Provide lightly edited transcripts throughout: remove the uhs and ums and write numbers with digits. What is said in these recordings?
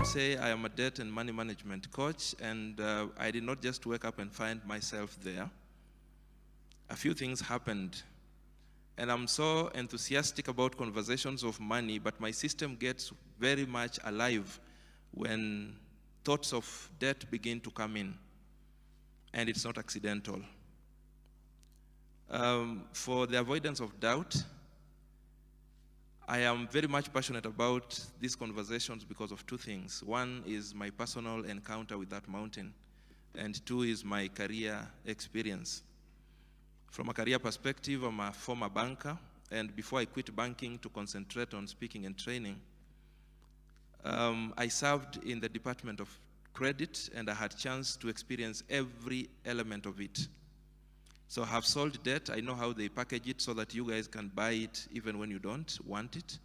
would say I am a debt and money management coach, and I did not just wake up and find myself there. A few things happened, and I'm so enthusiastic about conversations of money, but my system gets very much alive when thoughts of debt begin to come in, and it's not accidental. For the avoidance of doubt, I am very much passionate about these conversations because of two things. One is my personal encounter with that mountain, and two is my career experience. From a career perspective, I'm a former banker, and before I quit banking to concentrate on speaking and training, I served in the Department of Credit, and I had a chance to experience every element of it. So I have sold debt. I know how they package it so that you guys can buy it even when you don't want it.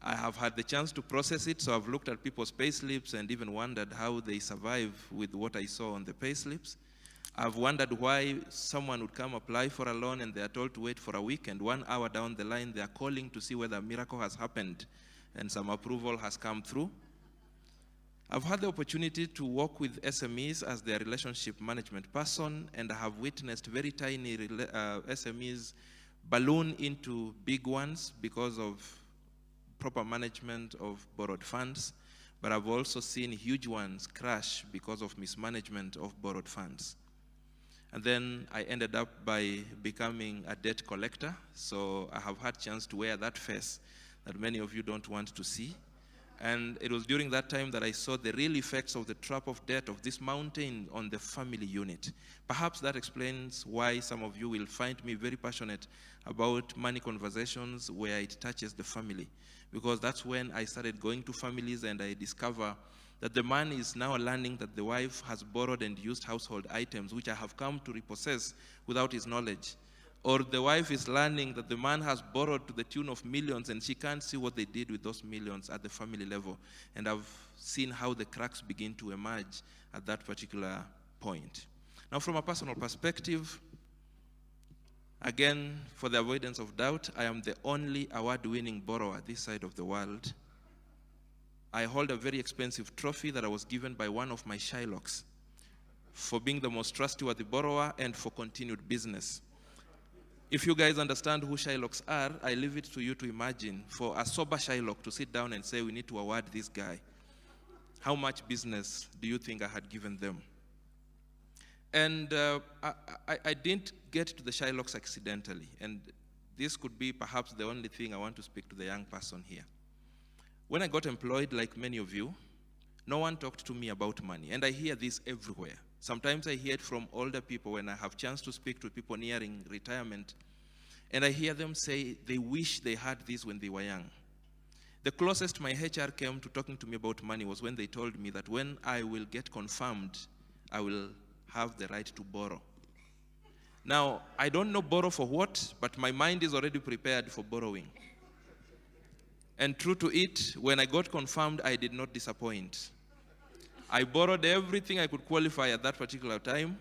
I have had the chance to process it, so I've looked at people's pay slips and even wondered how they survive with what I saw on the pay slips. I've wondered why someone would come apply for a loan and they are told to wait for a week, and 1 hour down the line they are calling to see whether a miracle has happened and some approval has come through. I've had the opportunity to work with SMEs as their relationship management person, and I have witnessed very tiny SMEs balloon into big ones because of proper management of borrowed funds, but I've also seen huge ones crash because of mismanagement of borrowed funds. And then I ended up by becoming a debt collector, so I have had a chance to wear that face that many of you don't want to see. And it was during that time that I saw the real effects of the trap of debt of this mountain on the family unit. Perhaps that explains why some of you will find me very passionate about money conversations where it touches the family. Because that's when I started going to families and I discover that the man is now learning that the wife has borrowed and used household items which I have come to repossess without his knowledge. Or the wife is learning that the man has borrowed to the tune of millions and she can't see what they did with those millions at the family level. And I've seen how the cracks begin to emerge at that particular point. Now, from a personal perspective, again, for the avoidance of doubt, I am the only award-winning borrower this side of the world. I hold a very expensive trophy that I was given by one of my Shylocks for being the most trustworthy borrower and for continued business. If you guys understand who Shylocks are, I leave it to you to imagine for a sober Shylock to sit down and say, we need to award this guy. How much business do you think I had given them? And I didn't get to the Shylocks accidentally. And this could be perhaps the only thing I want to speak to the young person here. When I got employed, like many of you, no one talked to me about money. And I hear this everywhere. Sometimes I hear it from older people when I have a chance to speak to people nearing retirement. And I hear them say they wish they had this when they were young. The closest my HR came to talking to me about money was when they told me that when I will get confirmed, I will have the right to borrow. Now, I don't know borrow for what, but my mind is already prepared for borrowing. And true to it, when I got confirmed, I did not disappoint. I borrowed everything I could qualify at that particular time.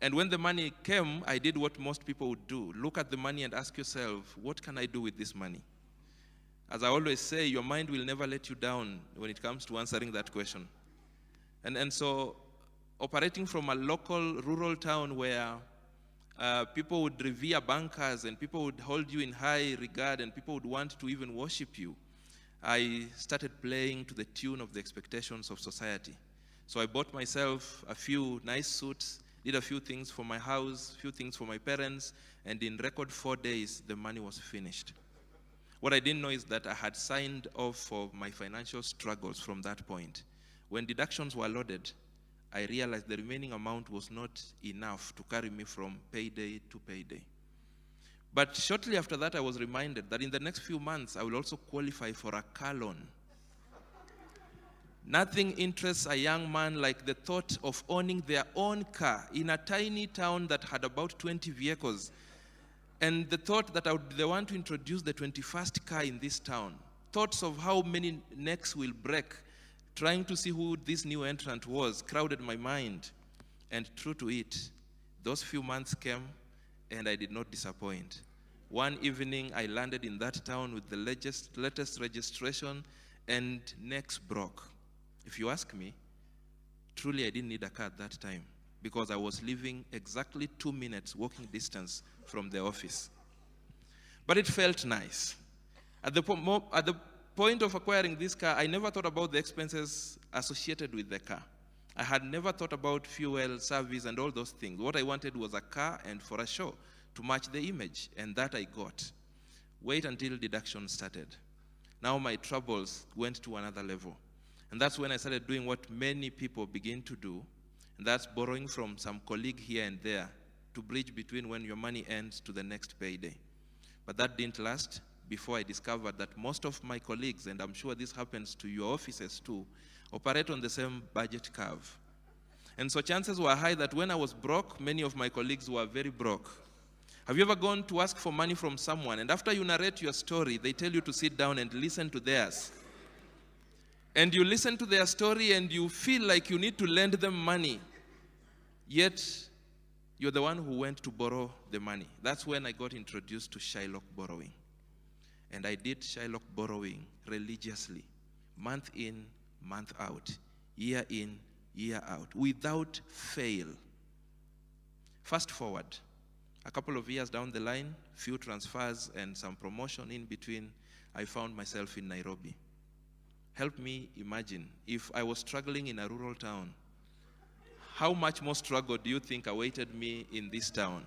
And when the money came, I did what most people would do. Look at the money and ask yourself, what can I do with this money? As I always say, your mind will never let you down when it comes to answering that question. And so, operating from a local rural town where people would revere bankers and people would hold you in high regard and people would want to even worship you, I started playing to the tune of the expectations of society. So I bought myself a few nice suits, did a few things for my house, a few things for my parents, and in record 4 days, the money was finished. What I didn't know is that I had signed off for my financial struggles from that point. When deductions were loaded, I realized the remaining amount was not enough to carry me from payday to payday. But shortly after that, I was reminded that in the next few months, I will also qualify for a car loan. Nothing interests a young man like the thought of owning their own car in a tiny town that had about 20 vehicles. And the thought that they want to introduce the 21st car in this town. Thoughts of how many necks will break, trying to see who this new entrant was, crowded my mind. And true to it, those few months came, and I did not disappoint. One evening, I landed in that town with the latest registration and necks broke. If you ask me, truly I didn't need a car at that time because I was living exactly 2 minutes walking distance from the office. But it felt nice. At the point of acquiring this car, I never thought about the expenses associated with the car. I had never thought about fuel, service, and all those things. What I wanted was a car and for a show to match the image, and that I got. Wait until deduction started. Now my troubles went to another level. And that's when I started doing what many people begin to do, and that's borrowing from some colleague here and there to bridge between when your money ends to the next payday. But that didn't last before I discovered that most of my colleagues, and I'm sure this happens to your offices too, operate on the same budget curve. And so chances were high that when I was broke, many of my colleagues were very broke. Have you ever gone to ask for money from someone, and after you narrate your story, they tell you to sit down and listen to theirs? And you listen to their story and you feel like you need to lend them money, yet you're the one who went to borrow the money. That's when I got introduced to Shylock borrowing. And I did Shylock borrowing religiously, month in, month out, year in, year out, without fail. Fast forward, a couple of years down the line, few transfers and some promotion in between, I found myself in Nairobi. Help me imagine, if I was struggling in a rural town, how much more struggle do you think awaited me in this town?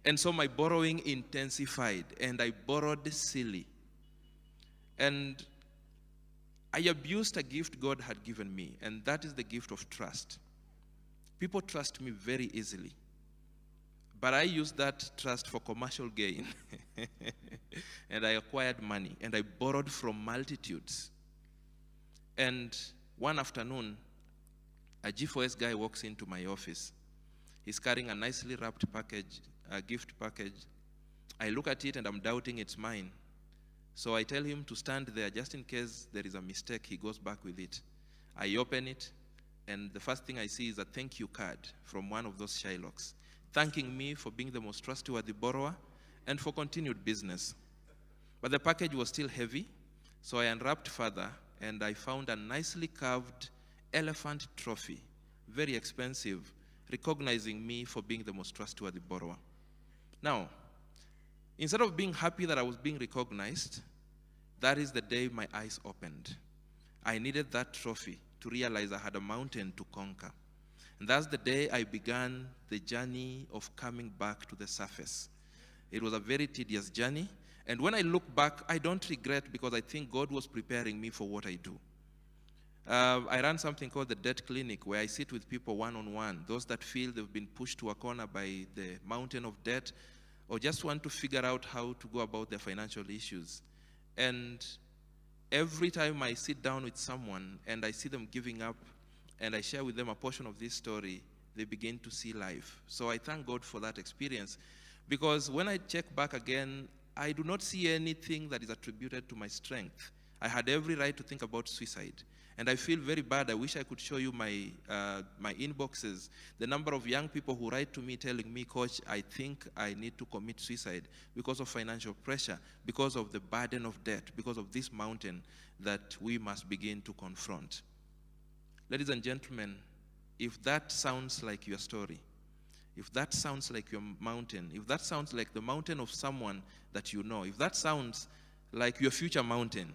And so my borrowing intensified, and I borrowed silly. And I abused a gift God had given me, and that is the gift of trust. People trust me very easily, but I used that trust for commercial gain. And I acquired money, and I borrowed from multitudes. And one afternoon, a G4S guy walks into my office. He's carrying a nicely wrapped package, a gift package. I look at it and I'm doubting it's mine. So I tell him to stand there just in case there is a mistake, he goes back with it. I open it, and the first thing I see is a thank you card from one of those Shylocks, thanking me for being the most trustworthy borrower and for continued business. But the package was still heavy, so I unwrapped further, and I found a nicely carved elephant trophy, very expensive, recognizing me for being the most trustworthy borrower. Now, instead of being happy that I was being recognized, that is the day my eyes opened. I needed that trophy to realize I had a mountain to conquer. And that's the day I began the journey of coming back to the surface. It was a very tedious journey. And when I look back, I don't regret, because I think God was preparing me for what I do. I run something called the Debt Clinic, where I sit with people one-on-one, those that feel they've been pushed to a corner by the mountain of debt, or just want to figure out how to go about their financial issues. And every time I sit down with someone and I see them giving up, and I share with them a portion of this story, they begin to see life. So I thank God for that experience, because when I check back again, I do not see anything that is attributed to my strength. I had every right to think about suicide. And I feel very bad. I wish I could show you my inboxes, the number of young people who write to me telling me, Coach, I think I need to commit suicide because of financial pressure, because of the burden of debt, because of this mountain that we must begin to confront. Ladies and gentlemen, if that sounds like your story, if that sounds like your mountain, if that sounds like the mountain of someone that you know, if that sounds like your future mountain,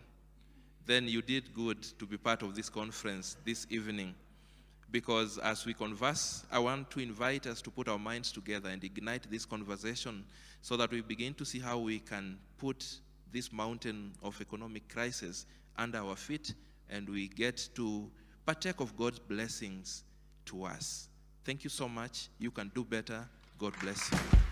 then you did good to be part of this conference this evening. Because as we converse, I want to invite us to put our minds together and ignite this conversation so that we begin to see how we can put this mountain of economic crisis under our feet, and we get to partake of God's blessings to us. Thank you so much. You can do better. God bless you.